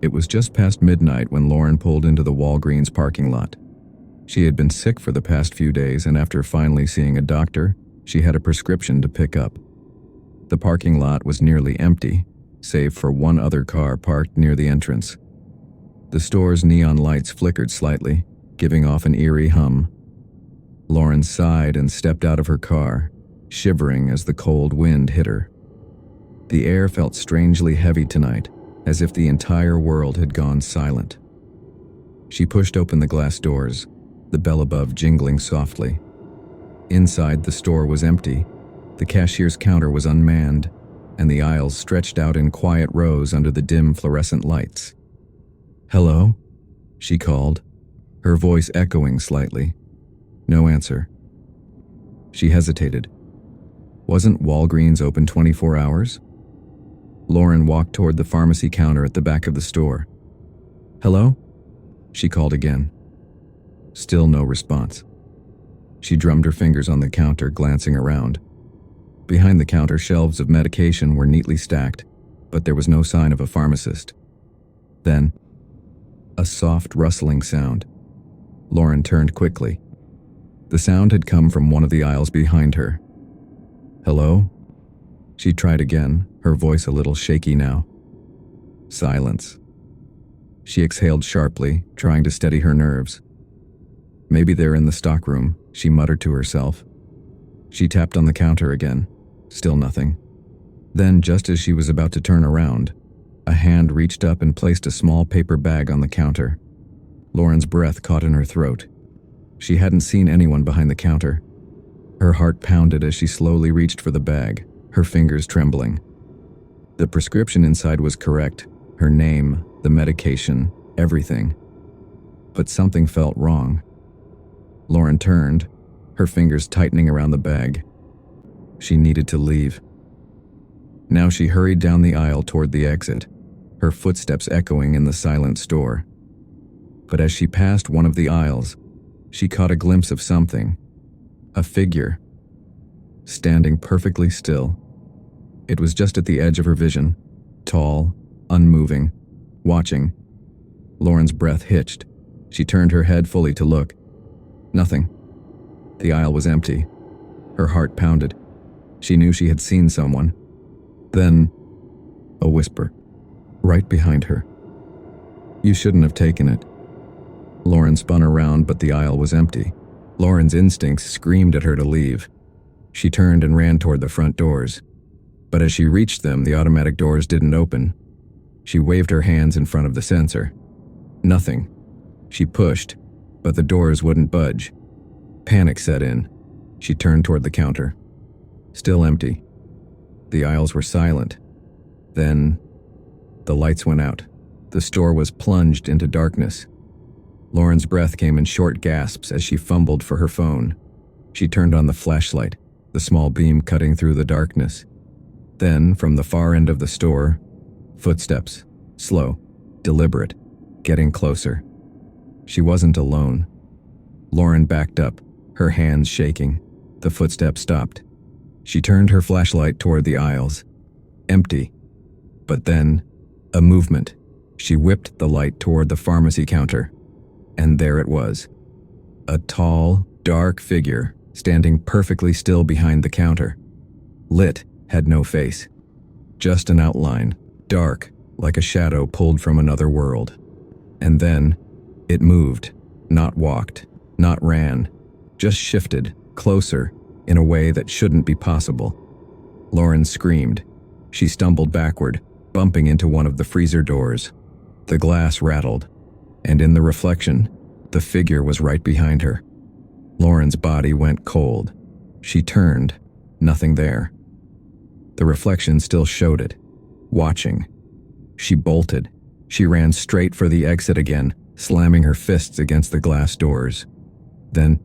It was just past midnight when Lauren pulled into the Walgreens parking lot. She had been sick for the past few days, and after finally seeing a doctor, she had a prescription to pick up. The parking lot was nearly empty, save for one other car parked near the entrance. The store's neon lights flickered slightly, giving off an eerie hum. Lauren sighed and stepped out of her car, shivering as the cold wind hit her. The air felt strangely heavy tonight, as if the entire world had gone silent. She pushed open the glass doors, the bell above jingling softly. Inside, the store was empty. The cashier's counter was unmanned, and the aisles stretched out in quiet rows under the dim fluorescent lights. "Hello?" she called, her voice echoing slightly. No answer. She hesitated. Wasn't Walgreens open 24 hours? Lauren walked toward the pharmacy counter at the back of the store. "Hello?" she called again. Still no response. She drummed her fingers on the counter, glancing around. Behind the counter, shelves of medication were neatly stacked, but there was no sign of a pharmacist. Then, a soft rustling sound. Lauren turned quickly. The sound had come from one of the aisles behind her. "Hello?" She tried again, her voice a little shaky now. Silence. She exhaled sharply, trying to steady her nerves. "Maybe they're in the stockroom," she muttered to herself. She tapped on the counter again. Still nothing. Then, just as she was about to turn around, a hand reached up and placed a small paper bag on the counter. Lauren's breath caught in her throat. She hadn't seen anyone behind the counter. Her heart pounded as she slowly reached for the bag, her fingers trembling. The prescription inside was correct, her name, the medication, everything. But something felt wrong. Lauren turned, her fingers tightening around the bag. She needed to leave. Now she hurried down the aisle toward the exit, her footsteps echoing in the silent store. But as she passed one of the aisles, she caught a glimpse of something. A figure. Standing perfectly still. It was just at the edge of her vision, tall, unmoving, watching. Lauren's breath hitched. She turned her head fully to look. Nothing. The aisle was empty. Her heart pounded. She knew she had seen someone. Then, a whisper, right behind her. "You shouldn't have taken it." Lauren spun around, but the aisle was empty. Lauren's instincts screamed at her to leave. She turned and ran toward the front doors. But as she reached them, the automatic doors didn't open. She waved her hands in front of the sensor. Nothing. She pushed, but the doors wouldn't budge. Panic set in. She turned toward the counter. Still empty. The aisles were silent. Then, the lights went out. The store was plunged into darkness. Lauren's breath came in short gasps as she fumbled for her phone. She turned on the flashlight, the small beam cutting through the darkness. Then, from the far end of the store, footsteps, slow, deliberate, getting closer. She wasn't alone. Lauren backed up, her hands shaking. The footsteps stopped. She turned her flashlight toward the aisles. Empty. But then, a movement. She whipped the light toward the pharmacy counter. And there it was. A tall, dark figure standing perfectly still behind the counter. Lit, had no face. Just an outline, dark, like a shadow pulled from another world. And then, it moved, not walked, not ran, just shifted, closer, in a way that shouldn't be possible. Lauren screamed. She stumbled backward, bumping into one of the freezer doors. The glass rattled, and in the reflection, the figure was right behind her. Lauren's body went cold. She turned, nothing there. The reflection still showed it, watching. She bolted. She ran straight for the exit again, slamming her fists against the glass doors. Then,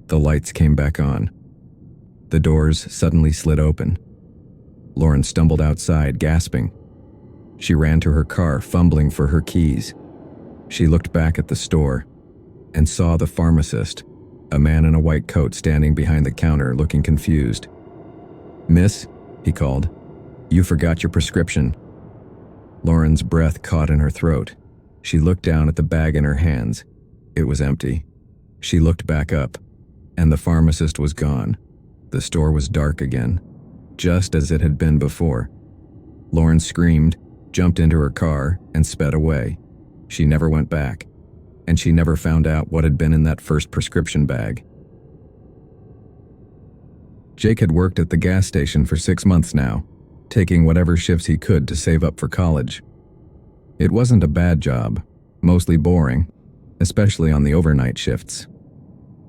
the lights came back on. The doors suddenly slid open. Lauren stumbled outside, gasping. She ran to her car, fumbling for her keys. She looked back at the store and saw the pharmacist, a man in a white coat standing behind the counter looking confused. "Miss," he called, "you forgot your prescription." Lauren's breath caught in her throat. She looked down at the bag in her hands. It was empty. She looked back up, and the pharmacist was gone. The store was dark again, just as it had been before. Lauren screamed, jumped into her car, and sped away. She never went back, and she never found out what had been in that first prescription bag. Jake had worked at the gas station for 6 months now, taking whatever shifts he could to save up for college. It wasn't a bad job, mostly boring, especially on the overnight shifts.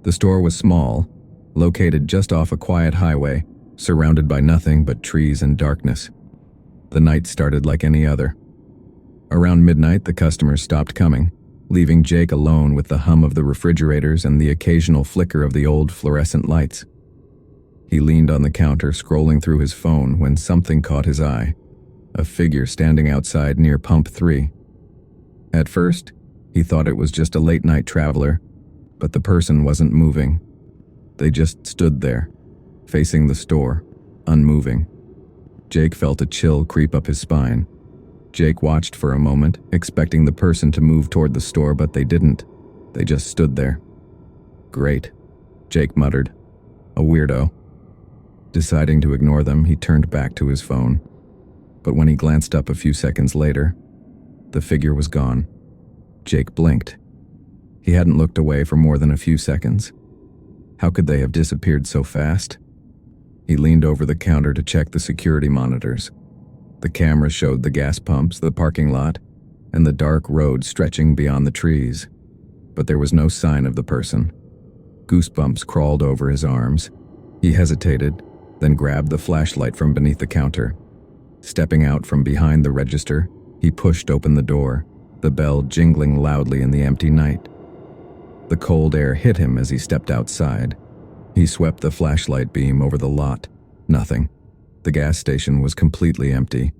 The store was small, located just off a quiet highway, surrounded by nothing but trees and darkness. The night started like any other. Around midnight, the customers stopped coming, leaving Jake alone with the hum of the refrigerators and the occasional flicker of the old fluorescent lights. He leaned on the counter, scrolling through his phone, when something caught his eye. A figure standing outside near Pump 3. At first, he thought it was just a late-night traveler, but the person wasn't moving. They just stood there, facing the store, unmoving. Jake felt a chill creep up his spine. Jake watched for a moment, expecting the person to move toward the store, but they didn't. They just stood there. Great, Jake muttered. A weirdo. Deciding to ignore them, he turned back to his phone. But when he glanced up a few seconds later, the figure was gone. Jake blinked. He hadn't looked away for more than a few seconds. How could they have disappeared so fast? He leaned over the counter to check the security monitors. The cameras showed the gas pumps, the parking lot, and the dark road stretching beyond the trees. But there was no sign of the person. Goosebumps crawled over his arms. He hesitated, then grabbed the flashlight from beneath the counter. Stepping out from behind the register, he pushed open the door, the bell jingling loudly in the empty night. The cold air hit him as he stepped outside. He swept the flashlight beam over the lot. Nothing. The gas station was completely empty.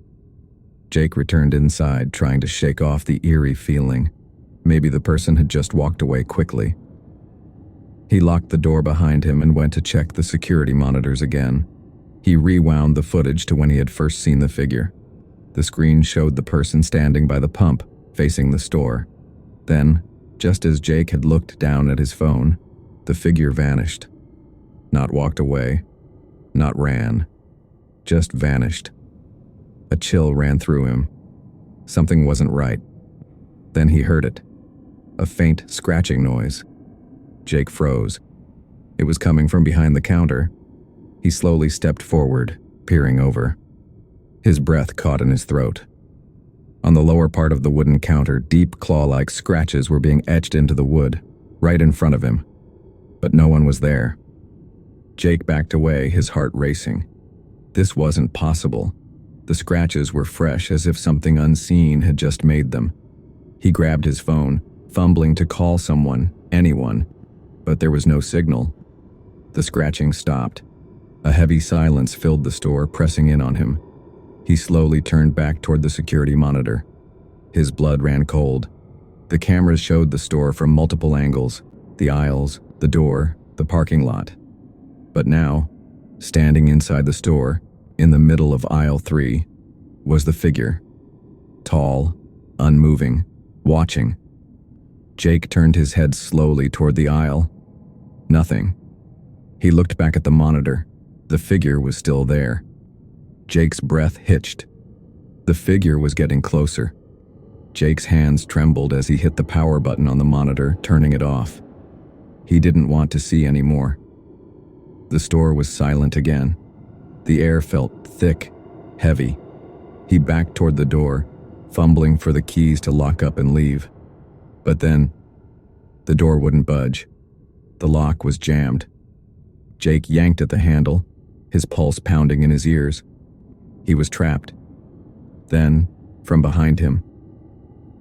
Jake returned inside, trying to shake off the eerie feeling. Maybe the person had just walked away quickly. He locked the door behind him and went to check the security monitors again. He rewound the footage to when he had first seen the figure. The screen showed the person standing by the pump, facing the store. Then, just as Jake had looked down at his phone, the figure vanished. Not walked away, not ran, just vanished. A chill ran through him. Something wasn't right. Then he heard it. A faint scratching noise. Jake froze. It was coming from behind the counter. He slowly stepped forward, peering over. His breath caught in his throat. On the lower part of the wooden counter, deep claw-like scratches were being etched into the wood, right in front of him. But no one was there. Jake backed away, his heart racing. This wasn't possible. The scratches were fresh, as if something unseen had just made them. He grabbed his phone, fumbling to call someone, anyone, but there was no signal. The scratching stopped. A heavy silence filled the store, pressing in on him. He slowly turned back toward the security monitor. His blood ran cold. The cameras showed the store from multiple angles, the aisles, the door, the parking lot. But now, standing inside the store, in the middle of aisle 3, was the figure. Tall, unmoving, watching. Jake turned his head slowly toward the aisle. Nothing. He looked back at the monitor. The figure was still there. Jake's breath hitched. The figure was getting closer. Jake's hands trembled as he hit the power button on the monitor, turning it off. He didn't want to see anymore. The store was silent again. The air felt thick, heavy. He backed toward the door, fumbling for the keys to lock up and leave. But then, the door wouldn't budge. The lock was jammed. Jake yanked at the handle, his pulse pounding in his ears. He was trapped. Then, from behind him,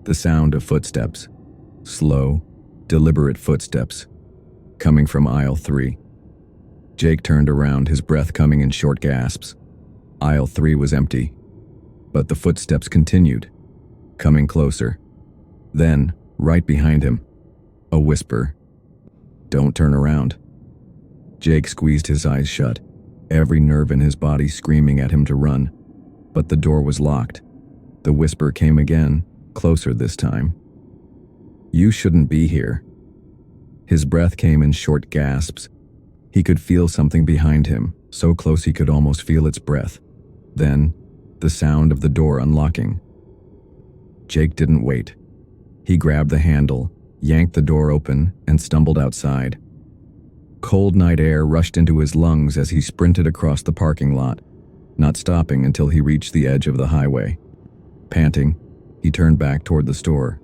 the sound of footsteps. Slow, deliberate footsteps, coming from aisle 3. Jake turned around, his breath coming in short gasps. Aisle 3 was empty, but the footsteps continued, coming closer. Then, right behind him, a whisper. "Don't turn around." Jake squeezed his eyes shut, every nerve in his body screaming at him to run. But the door was locked. The whisper came again, closer this time. "You shouldn't be here." His breath came in short gasps. He could feel something behind him, so close he could almost feel its breath. Then, the sound of the door unlocking. Jake didn't wait. He grabbed the handle, yanked the door open, and stumbled outside. Cold night air rushed into his lungs as he sprinted across the parking lot, not stopping until he reached the edge of the highway. Panting, he turned back toward the store.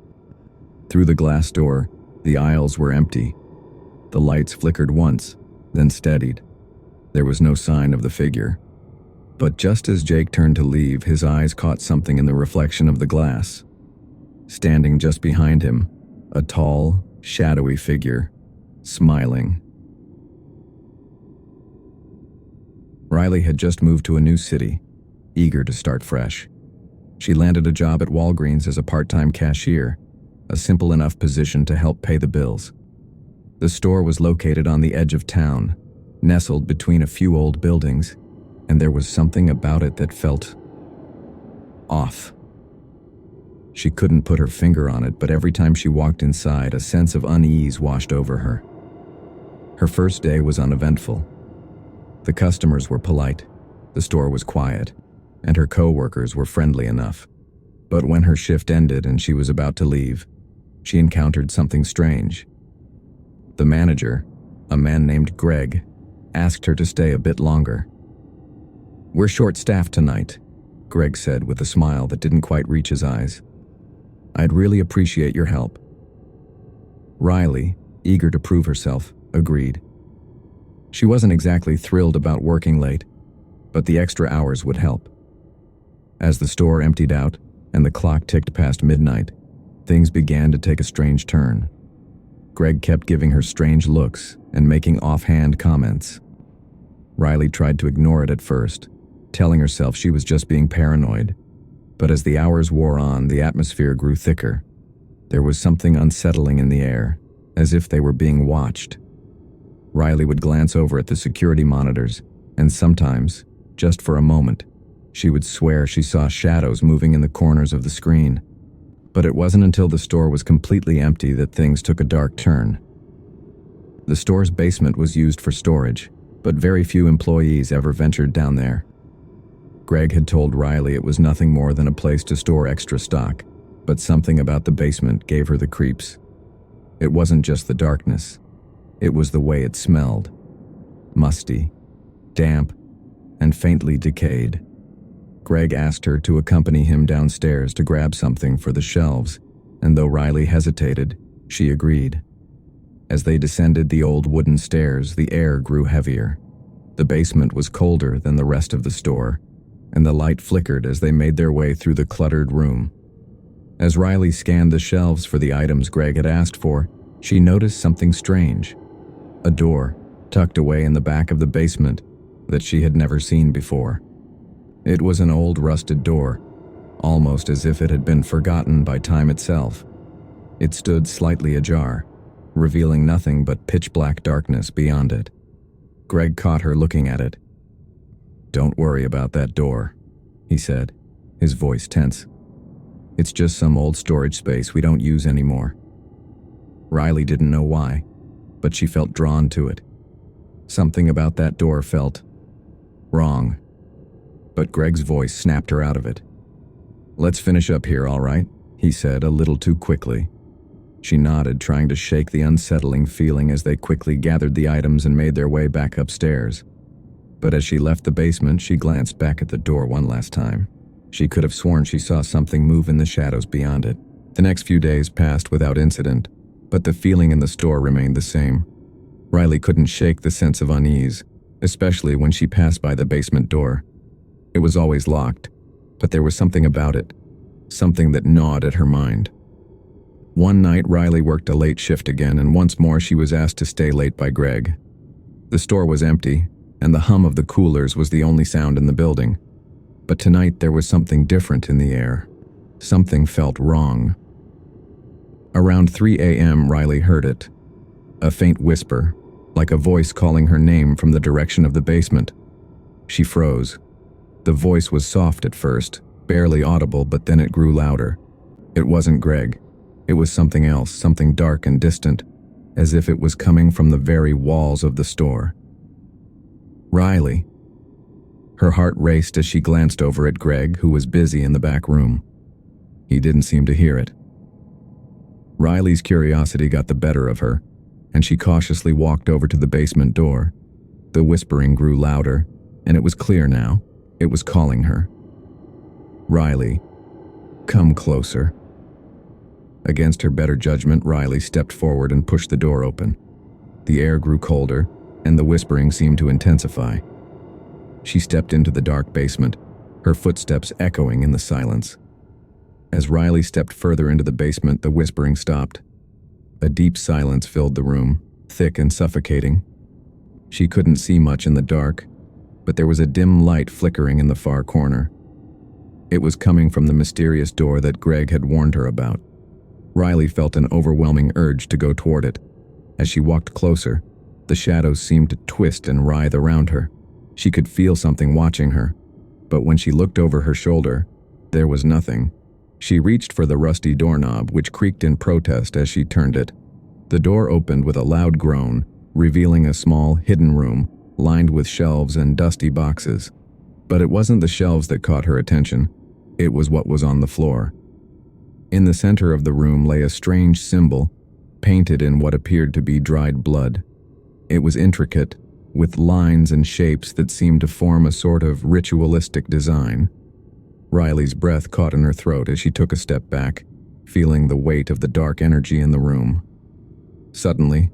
Through the glass door, the aisles were empty. The lights flickered once, then steadied. There was no sign of the figure. But just as Jake turned to leave, his eyes caught something in the reflection of the glass. Standing just behind him, a tall, shadowy figure, smiling. Riley had just moved to a new city, eager to start fresh. She landed a job at Walgreens as a part-time cashier, a simple enough position to help pay the bills. The store was located on the edge of town, nestled between a few old buildings, and there was something about it that felt off. She couldn't put her finger on it, but every time she walked inside, a sense of unease washed over her. Her first day was uneventful. The customers were polite, the store was quiet, and her co-workers were friendly enough. But when her shift ended and she was about to leave, she encountered something strange. The manager, a man named Greg, asked her to stay a bit longer. "We're short-staffed tonight," Greg said with a smile that didn't quite reach his eyes. "I'd really appreciate your help." Riley, eager to prove herself, agreed. She wasn't exactly thrilled about working late, but the extra hours would help. As the store emptied out and the clock ticked past midnight, things began to take a strange turn. Greg kept giving her strange looks and making offhand comments. Riley tried to ignore it at first, telling herself she was just being paranoid. But as the hours wore on, the atmosphere grew thicker. There was something unsettling in the air, as if they were being watched. Riley would glance over at the security monitors, and sometimes, just for a moment, she would swear she saw shadows moving in the corners of the screen. But it wasn't until the store was completely empty that things took a dark turn. The store's basement was used for storage, but very few employees ever ventured down there. Greg had told Riley it was nothing more than a place to store extra stock, but something about the basement gave her the creeps. It wasn't just the darkness. It was the way it smelled. Musty, damp, and faintly decayed. Greg asked her to accompany him downstairs to grab something for the shelves, and though Riley hesitated, she agreed. As they descended the old wooden stairs, the air grew heavier. The basement was colder than the rest of the store, and the light flickered as they made their way through the cluttered room. As Riley scanned the shelves for the items Greg had asked for, she noticed something strange. A door, tucked away in the back of the basement, that she had never seen before. It was an old rusted door, almost as if it had been forgotten by time itself. It stood slightly ajar, revealing nothing but pitch-black darkness beyond it. Greg caught her looking at it. "Don't worry about that door," he said, his voice tense. "It's just some old storage space we don't use anymore." Riley didn't know why, but she felt drawn to it. Something about that door felt wrong. But Greg's voice snapped her out of it. "Let's finish up here, all right?" he said a little too quickly. She nodded, trying to shake the unsettling feeling as they quickly gathered the items and made their way back upstairs. But as she left the basement, she glanced back at the door one last time. She could have sworn she saw something move in the shadows beyond it. The next few days passed without incident, but the feeling in the store remained the same. Riley couldn't shake the sense of unease, especially when she passed by the basement door. It was always locked, but there was something about it, something that gnawed at her mind. One night, Riley worked a late shift again, and once more she was asked to stay late by Greg. The store was empty, and the hum of the coolers was the only sound in the building. But tonight there was something different in the air. Something felt wrong. Around 3 a.m., Riley heard it. A faint whisper, like a voice calling her name from the direction of the basement. She froze. The voice was soft at first, barely audible, but then it grew louder. It wasn't Greg. It was something else, something dark and distant, as if it was coming from the very walls of the store. Riley. Her heart raced as she glanced over at Greg, who was busy in the back room. He didn't seem to hear it. Riley's curiosity got the better of her, and she cautiously walked over to the basement door. The whispering grew louder, and it was clear now. It was calling her. Riley, come closer. Against her better judgment, Riley stepped forward and pushed the door open. The air grew colder, and the whispering seemed to intensify. She stepped into the dark basement, her footsteps echoing in the silence. As Riley stepped further into the basement, the whispering stopped. A deep silence filled the room, thick and suffocating. She couldn't see much in the dark, but there was a dim light flickering in the far corner. It was coming from the mysterious door that Greg had warned her about. Riley felt an overwhelming urge to go toward it. As she walked closer, the shadows seemed to twist and writhe around her. She could feel something watching her, but when she looked over her shoulder, there was nothing. She reached for the rusty doorknob, which creaked in protest as she turned it. The door opened with a loud groan, revealing a small, hidden room, lined with shelves and dusty boxes. But it wasn't the shelves that caught her attention. It was what was on the floor. In the center of the room lay a strange symbol, painted in what appeared to be dried blood. It was intricate, with lines and shapes that seemed to form a sort of ritualistic design. Riley's breath caught in her throat as she took a step back, feeling the weight of the dark energy in the room. Suddenly,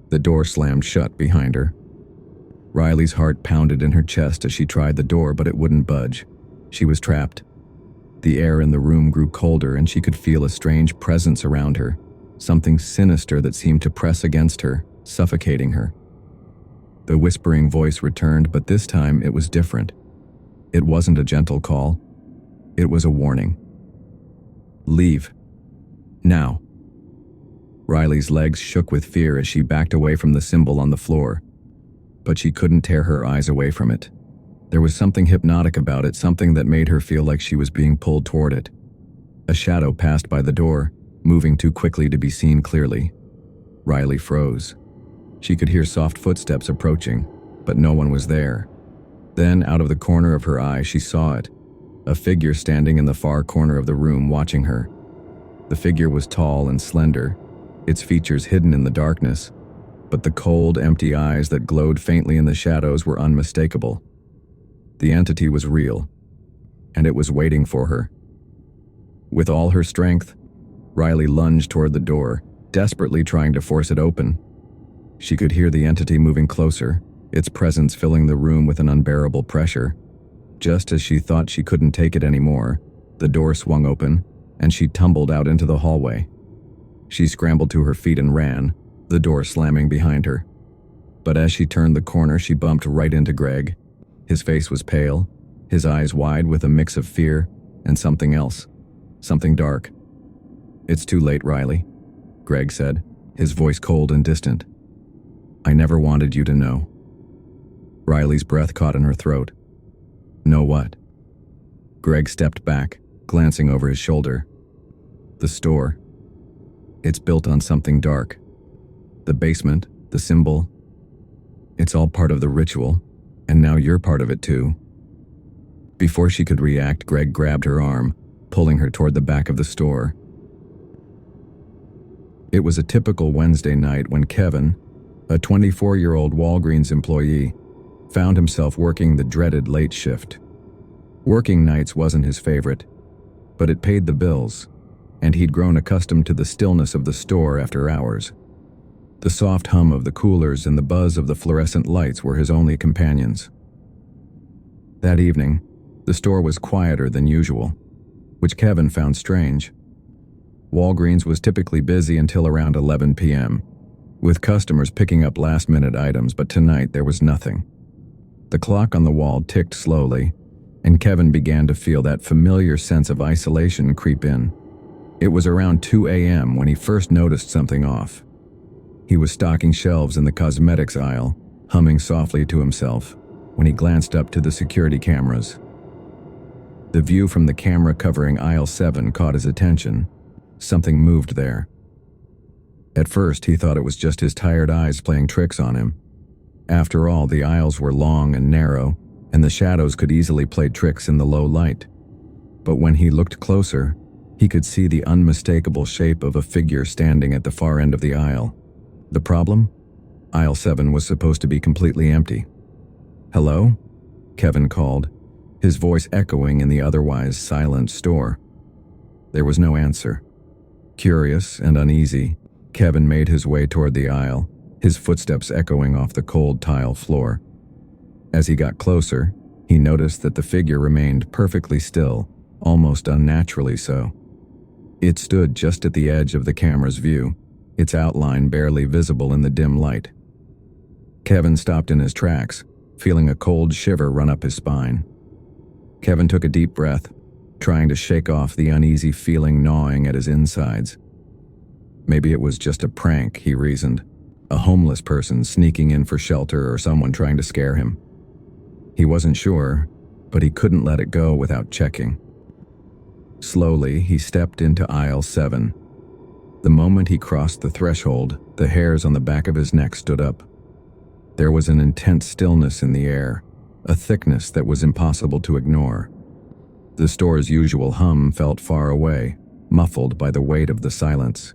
the door slammed shut behind her. Riley's heart pounded in her chest as she tried the door, but it wouldn't budge. She was trapped. The air in the room grew colder, and she could feel a strange presence around her, something sinister that seemed to press against her, suffocating her. The whispering voice returned, but this time it was different. It wasn't a gentle call. It was a warning. Leave. Now. Riley's legs shook with fear as she backed away from the symbol on the floor, but she couldn't tear her eyes away from it. There was something hypnotic about it, something that made her feel like she was being pulled toward it. A shadow passed by the door, moving too quickly to be seen clearly. Riley froze. She could hear soft footsteps approaching, but no one was there. Then, out of the corner of her eye, she saw it. A figure standing in the far corner of the room watching her. The figure was tall and slender, its features hidden in the darkness, but the cold, empty eyes that glowed faintly in the shadows were unmistakable. The entity was real, and it was waiting for her. With all her strength, Riley lunged toward the door, desperately trying to force it open. She could hear the entity moving closer, its presence filling the room with an unbearable pressure. Just as she thought she couldn't take it anymore, the door swung open, and she tumbled out into the hallway. She scrambled to her feet and ran, the door slamming behind her. But as she turned the corner, she bumped right into Greg. His face was pale, his eyes wide with a mix of fear and something else, something dark. "It's too late, Riley," Greg said, his voice cold and distant. "I never wanted you to know." Riley's breath caught in her throat. "Know what?" Greg stepped back, glancing over his shoulder. "The store. It's built on something dark. The basement, the symbol. It's all part of the ritual, and now you're part of it too." Before she could react, Greg grabbed her arm, pulling her toward the back of the store. It was a typical Wednesday night when Kevin, a 24-year-old Walgreens employee, found himself working the dreaded late shift. Working nights wasn't his favorite, but it paid the bills, and he'd grown accustomed to the stillness of the store after hours. The soft hum of the coolers and the buzz of the fluorescent lights were his only companions. That evening, the store was quieter than usual, which Kevin found strange. Walgreens was typically busy until around 11 p.m., with customers picking up last-minute items, but tonight there was nothing. The clock on the wall ticked slowly, and Kevin began to feel that familiar sense of isolation creep in. It was around 2 a.m. when he first noticed something off. He was stocking shelves in the cosmetics aisle, humming softly to himself, when he glanced up to the security cameras. The view from the camera covering aisle 7 caught his attention. Something moved there. At first, he thought it was just his tired eyes playing tricks on him. After all, the aisles were long and narrow, and the shadows could easily play tricks in the low light. But when he looked closer, he could see the unmistakable shape of a figure standing at the far end of the aisle. The problem? Aisle 7 was supposed to be completely empty. "Hello?" Kevin called, his voice echoing in the otherwise silent store. There was no answer. Curious and uneasy, Kevin made his way toward the aisle, his footsteps echoing off the cold tile floor. As he got closer, he noticed that the figure remained perfectly still, almost unnaturally so. It stood just at the edge of the camera's view, its outline barely visible in the dim light. Kevin stopped in his tracks, feeling a cold shiver run up his spine. Kevin took a deep breath, trying to shake off the uneasy feeling gnawing at his insides. Maybe it was just a prank, he reasoned, a homeless person sneaking in for shelter or someone trying to scare him. He wasn't sure, but he couldn't let it go without checking. Slowly, he stepped into aisle 7. The moment he crossed the threshold, the hairs on the back of his neck stood up. There was an intense stillness in the air, a thickness that was impossible to ignore. The store's usual hum felt far away, muffled by the weight of the silence.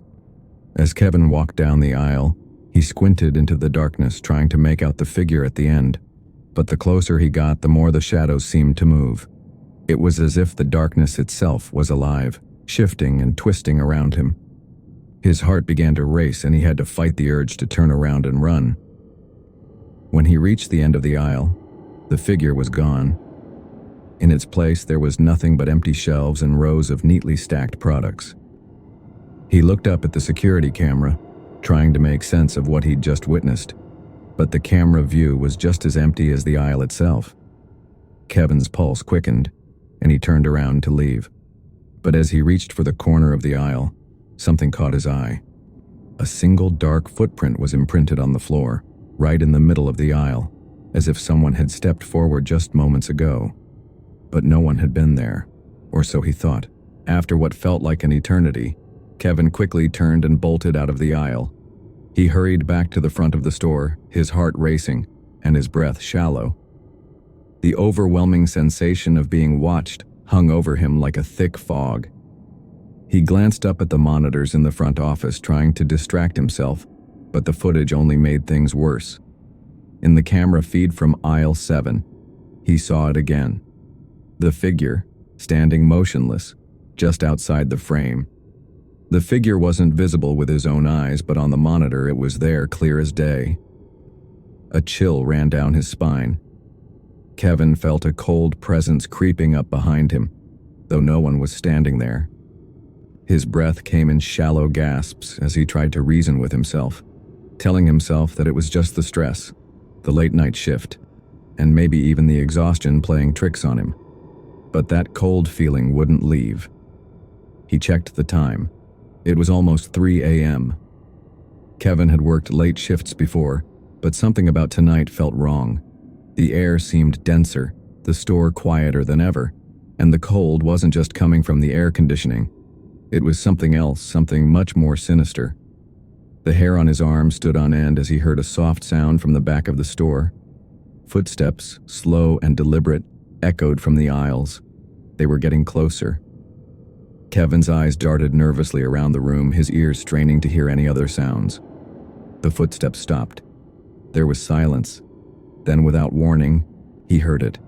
As Kevin walked down the aisle, he squinted into the darkness, trying to make out the figure at the end. But the closer he got, the more the shadows seemed to move. It was as if the darkness itself was alive, shifting and twisting around him. His heart began to race, and he had to fight the urge to turn around and run. When he reached the end of the aisle, the figure was gone. In its place, there was nothing but empty shelves and rows of neatly stacked products. He looked up at the security camera, trying to make sense of what he'd just witnessed, but the camera view was just as empty as the aisle itself. Kevin's pulse quickened, and he turned around to leave. But as he reached for the corner of the aisle, something caught his eye. A single dark footprint was imprinted on the floor, right in the middle of the aisle, as if someone had stepped forward just moments ago. But no one had been there, or so he thought. After what felt like an eternity, Kevin quickly turned and bolted out of the aisle. He hurried back to the front of the store, his heart racing and his breath shallow. The overwhelming sensation of being watched hung over him like a thick fog. He glanced up at the monitors in the front office, trying to distract himself, but the footage only made things worse. In the camera feed from aisle 7, he saw it again. The figure, standing motionless, just outside the frame. The figure wasn't visible with his own eyes, but on the monitor it was there, clear as day. A chill ran down his spine. Kevin felt a cold presence creeping up behind him, though no one was standing there. His breath came in shallow gasps as he tried to reason with himself, telling himself that it was just the stress, the late-night shift, and maybe even the exhaustion playing tricks on him. But that cold feeling wouldn't leave. He checked the time. It was almost 3 a.m. Kevin had worked late shifts before, but something about tonight felt wrong. The air seemed denser, the store quieter than ever, and the cold wasn't just coming from the air conditioning. It was something else, something much more sinister. The hair on his arm stood on end as he heard a soft sound from the back of the store. Footsteps, slow and deliberate, echoed from the aisles. They were getting closer. Kevin's eyes darted nervously around the room, his ears straining to hear any other sounds. The footsteps stopped. There was silence. Then, without warning, he heard it.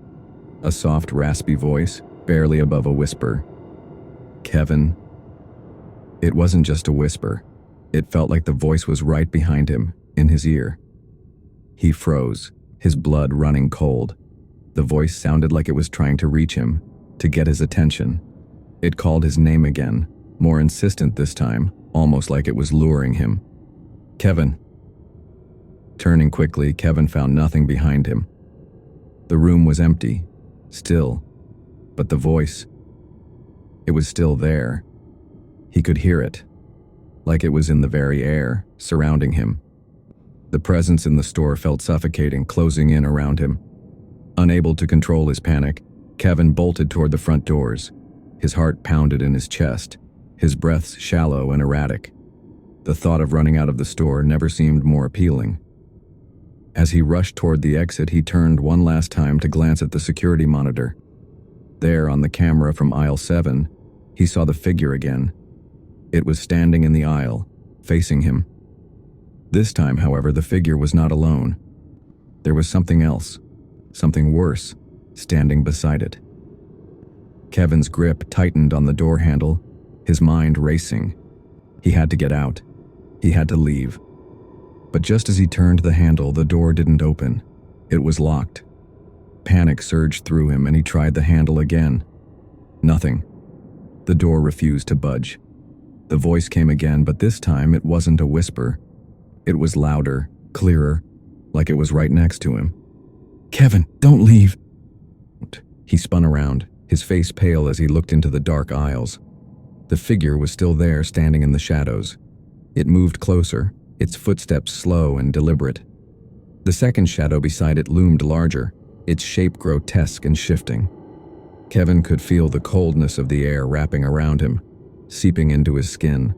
A soft, raspy voice, barely above a whisper. "Kevin." It wasn't just a whisper. It felt like the voice was right behind him, in his ear. He froze, his blood running cold. The voice sounded like it was trying to reach him, to get his attention. It called his name again, more insistent this time, almost like it was luring him. "Kevin." Turning quickly, Kevin found nothing behind him. The room was empty, still, but the voice, it was still there. He could hear it, like it was in the very air, surrounding him. The presence in the store felt suffocating, closing in around him. Unable to control his panic, Kevin bolted toward the front doors. His heart pounded in his chest, his breaths shallow and erratic. The thought of running out of the store never seemed more appealing. As he rushed toward the exit, he turned one last time to glance at the security monitor. There, on the camera from aisle 7, he saw the figure again. It was standing in the aisle, facing him. This time, however, the figure was not alone. There was something else, something worse, standing beside it. Kevin's grip tightened on the door handle, his mind racing. He had to get out. He had to leave. But just as he turned the handle, the door didn't open. It was locked. Panic surged through him, and he tried the handle again. Nothing. The door refused to budge. The voice came again, but this time it wasn't a whisper. It was louder, clearer, like it was right next to him. "Kevin, don't leave!" He spun around, his face pale as he looked into the dark aisles. The figure was still there, standing in the shadows. It moved closer, its footsteps slow and deliberate. The second shadow beside it loomed larger, its shape grotesque and shifting. Kevin could feel the coldness of the air wrapping around him, seeping into his skin.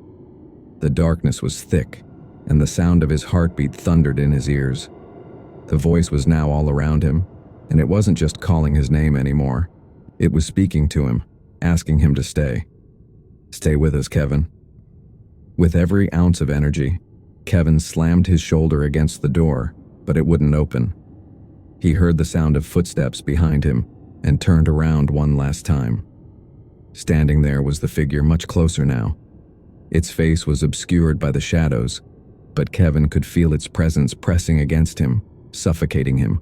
The darkness was thick, and the sound of his heartbeat thundered in his ears. The voice was now all around him, and it wasn't just calling his name anymore. It was speaking to him, asking him to stay. "Stay with us, Kevin." With every ounce of energy, Kevin slammed his shoulder against the door, but it wouldn't open. He heard the sound of footsteps behind him and turned around one last time. Standing there was the figure, much closer now. Its face was obscured by the shadows, but Kevin could feel its presence pressing against him, suffocating him.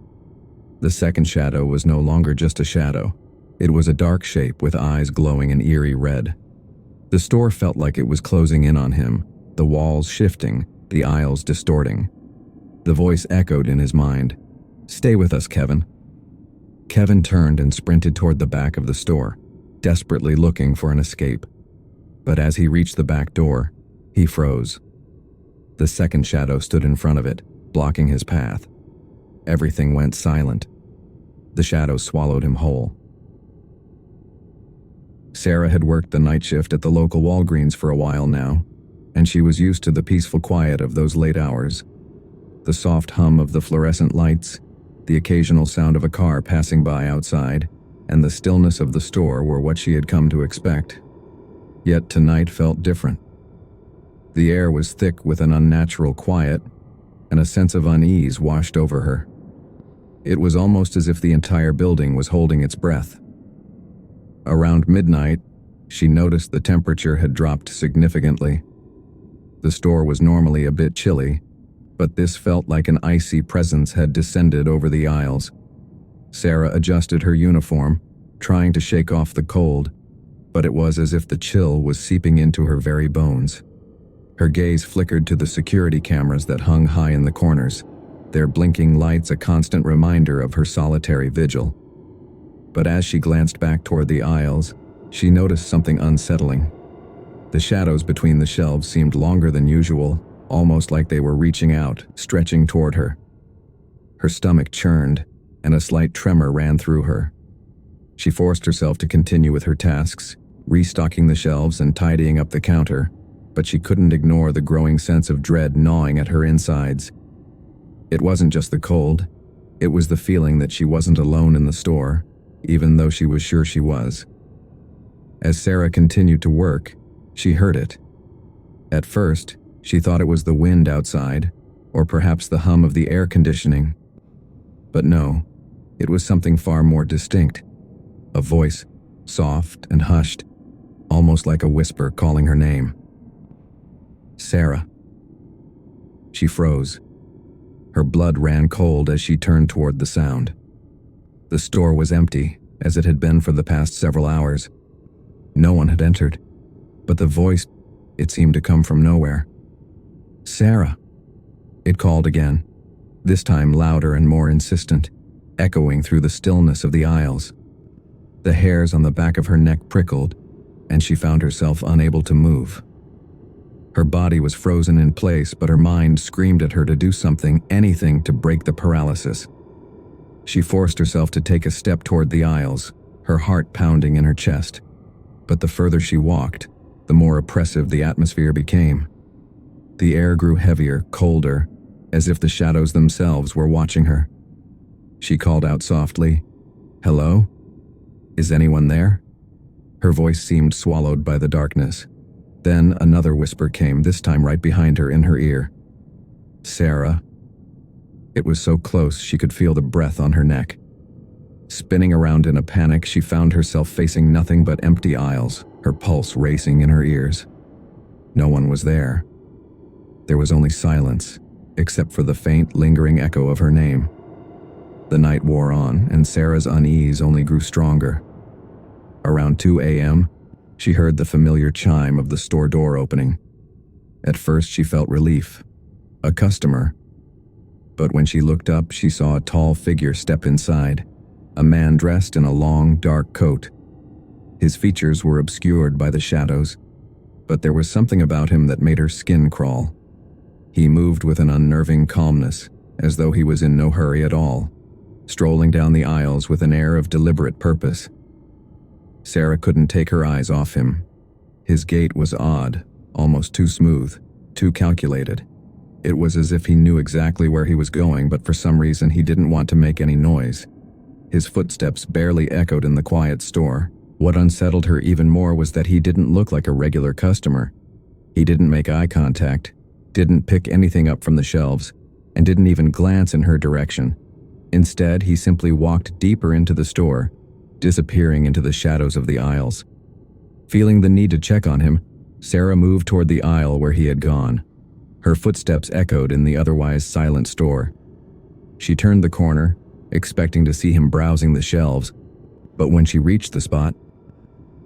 The second shadow was no longer just a shadow. It was a dark shape with eyes glowing an eerie red. The store felt like it was closing in on him, the walls shifting, the aisles distorting. The voice echoed in his mind, "Stay with us, Kevin." Kevin turned and sprinted toward the back of the store, desperately looking for an escape. But as he reached the back door, he froze. The second shadow stood in front of it, blocking his path. Everything went silent. The shadow swallowed him whole. Sarah had worked the night shift at the local Walgreens for a while now, and she was used to the peaceful quiet of those late hours. The soft hum of the fluorescent lights, the occasional sound of a car passing by outside, and the stillness of the store were what she had come to expect. Yet tonight felt different. The air was thick with an unnatural quiet, and a sense of unease washed over her. It was almost as if the entire building was holding its breath. Around midnight, she noticed the temperature had dropped significantly. The store was normally a bit chilly, but this felt like an icy presence had descended over the aisles. Sarah adjusted her uniform, trying to shake off the cold, but it was as if the chill was seeping into her very bones. Her gaze flickered to the security cameras that hung high in the corners, their blinking lights a constant reminder of her solitary vigil. But as she glanced back toward the aisles, she noticed something unsettling. The shadows between the shelves seemed longer than usual, almost like they were reaching out, stretching toward her. Her stomach churned, and a slight tremor ran through her. She forced herself to continue with her tasks, restocking the shelves and tidying up the counter, but she couldn't ignore the growing sense of dread gnawing at her insides. It wasn't just the cold, it was the feeling that she wasn't alone in the store, even though she was sure she was. As Sarah continued to work, she heard it. At first, she thought it was the wind outside, or perhaps the hum of the air conditioning. But no, it was something far more distinct. A voice, soft and hushed, almost like a whisper calling her name. "Sarah." She froze. Her blood ran cold as she turned toward the sound. The store was empty, as it had been for the past several hours. No one had entered, but the voice, it seemed to come from nowhere. "Sarah." It called again, this time louder and more insistent, echoing through the stillness of the aisles. The hairs on the back of her neck prickled, and she found herself unable to move. Her body was frozen in place, but her mind screamed at her to do something, anything to break the paralysis. She forced herself to take a step toward the aisles, her heart pounding in her chest. But the further she walked, the more oppressive the atmosphere became. The air grew heavier, colder, as if the shadows themselves were watching her. She called out softly, "Hello? Is anyone there?" Her voice seemed swallowed by the darkness. Then another whisper came, this time right behind her in her ear. "Sarah." It was so close she could feel the breath on her neck. Spinning around in a panic, she found herself facing nothing but empty aisles, her pulse racing in her ears. No one was there. There was only silence, except for the faint, lingering echo of her name. The night wore on, and Sarah's unease only grew stronger. Around 2 a.m., she heard the familiar chime of the store door opening. At first, she felt relief. A customer. But when she looked up, she saw a tall figure step inside, a man dressed in a long, dark coat. His features were obscured by the shadows, but there was something about him that made her skin crawl. He moved with an unnerving calmness, as though he was in no hurry at all, strolling down the aisles with an air of deliberate purpose. Sarah couldn't take her eyes off him. His gait was odd, almost too smooth, too calculated. It was as if he knew exactly where he was going, but for some reason he didn't want to make any noise. His footsteps barely echoed in the quiet store. What unsettled her even more was that he didn't look like a regular customer. He didn't make eye contact, didn't pick anything up from the shelves, and didn't even glance in her direction. Instead, he simply walked deeper into the store, disappearing into the shadows of the aisles. Feeling the need to check on him, Sarah moved toward the aisle where he had gone. Her footsteps echoed in the otherwise silent store. She turned the corner, expecting to see him browsing the shelves, but when she reached the spot,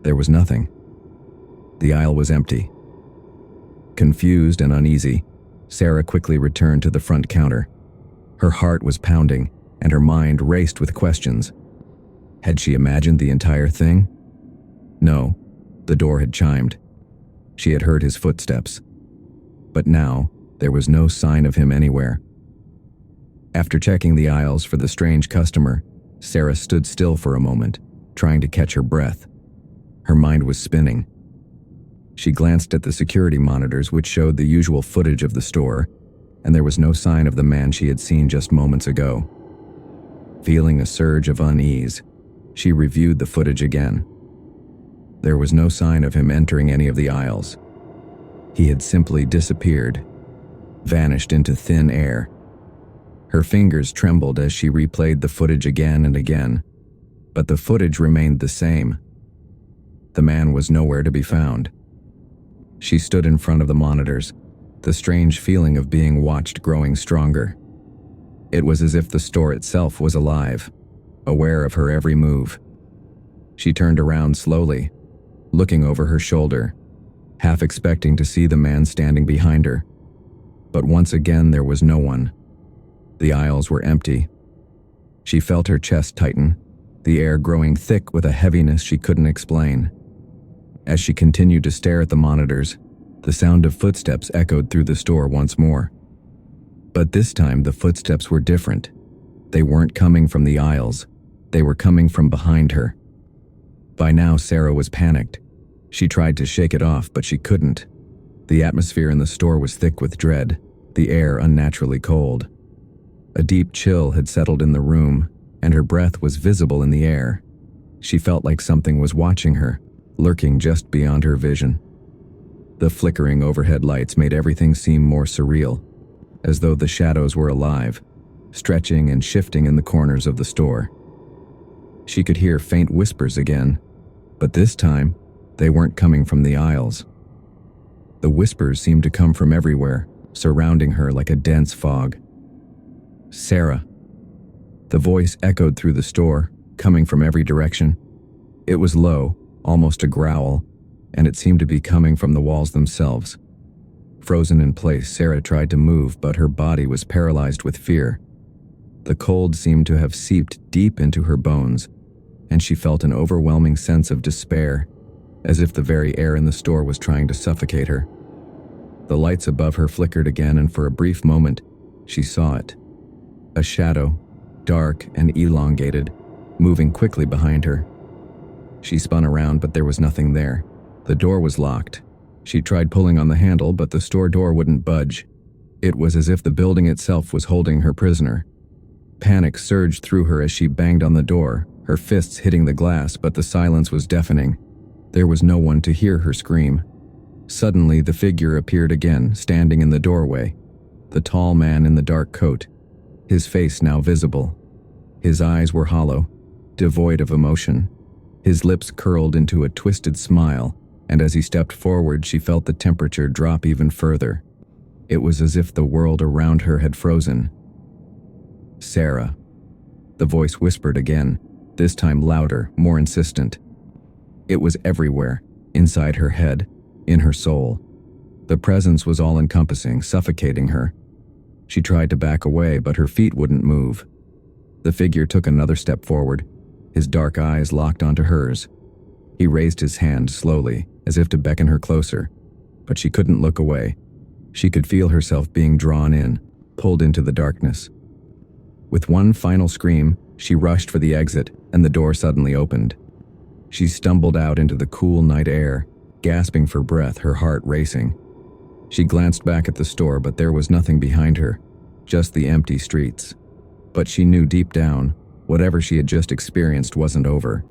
there was nothing. The aisle was empty. Confused and uneasy, Sarah quickly returned to the front counter. Her heart was pounding, and her mind raced with questions. Had she imagined the entire thing? No, the door had chimed. She had heard his footsteps. But now, there was no sign of him anywhere. After checking the aisles for the strange customer, Sarah stood still for a moment, trying to catch her breath. Her mind was spinning. She glanced at the security monitors, which showed the usual footage of the store, and there was no sign of the man she had seen just moments ago. Feeling a surge of unease, she reviewed the footage again. There was no sign of him entering any of the aisles. He had simply disappeared, vanished into thin air. Her fingers trembled as she replayed the footage again and again, but the footage remained the same. The man was nowhere to be found. She stood in front of the monitors, the strange feeling of being watched growing stronger. It was as if the store itself was alive, aware of her every move. She turned around slowly, looking over her shoulder, half expecting to see the man standing behind her. But once again there was no one. The aisles were empty. She felt her chest tighten, the air growing thick with a heaviness she couldn't explain. As she continued to stare at the monitors, the sound of footsteps echoed through the store once more. But this time the footsteps were different. They weren't coming from the aisles. They were coming from behind her. By now Sarah was panicked. She tried to shake it off, but she couldn't. The atmosphere in the store was thick with dread, the air unnaturally cold. A deep chill had settled in the room, and her breath was visible in the air. She felt like something was watching her, lurking just beyond her vision. The flickering overhead lights made everything seem more surreal, as though the shadows were alive, stretching and shifting in the corners of the store. She could hear faint whispers again, but this time, they weren't coming from the aisles. The whispers seemed to come from everywhere, surrounding her like a dense fog. "Sarah." The voice echoed through the store, coming from every direction. It was low, almost a growl, and it seemed to be coming from the walls themselves. Frozen in place, Sarah tried to move, but her body was paralyzed with fear. The cold seemed to have seeped deep into her bones, and she felt an overwhelming sense of despair, as if the very air in the store was trying to suffocate her. The lights above her flickered again, and for a brief moment, she saw it. A shadow, dark and elongated, moving quickly behind her. She spun around, but there was nothing there. The door was locked. She tried pulling on the handle, but the store door wouldn't budge. It was as if the building itself was holding her prisoner. Panic surged through her as she banged on the door, her fists hitting the glass, but the silence was deafening. There was no one to hear her scream. Suddenly, the figure appeared again, standing in the doorway. The tall man in the dark coat, his face now visible. His eyes were hollow, devoid of emotion. His lips curled into a twisted smile, and as he stepped forward, she felt the temperature drop even further. It was as if the world around her had frozen. "Sarah." The voice whispered again, this time louder, more insistent. It was everywhere, inside her head, in her soul. The presence was all-encompassing, suffocating her. She tried to back away, but her feet wouldn't move. The figure took another step forward, his dark eyes locked onto hers. He raised his hand slowly, as if to beckon her closer, but she couldn't look away. She could feel herself being drawn in, pulled into the darkness. With one final scream, she rushed for the exit, and the door suddenly opened. She stumbled out into the cool night air, gasping for breath, her heart racing. She glanced back at the store, but there was nothing behind her, just the empty streets. But she knew deep down, whatever she had just experienced wasn't over.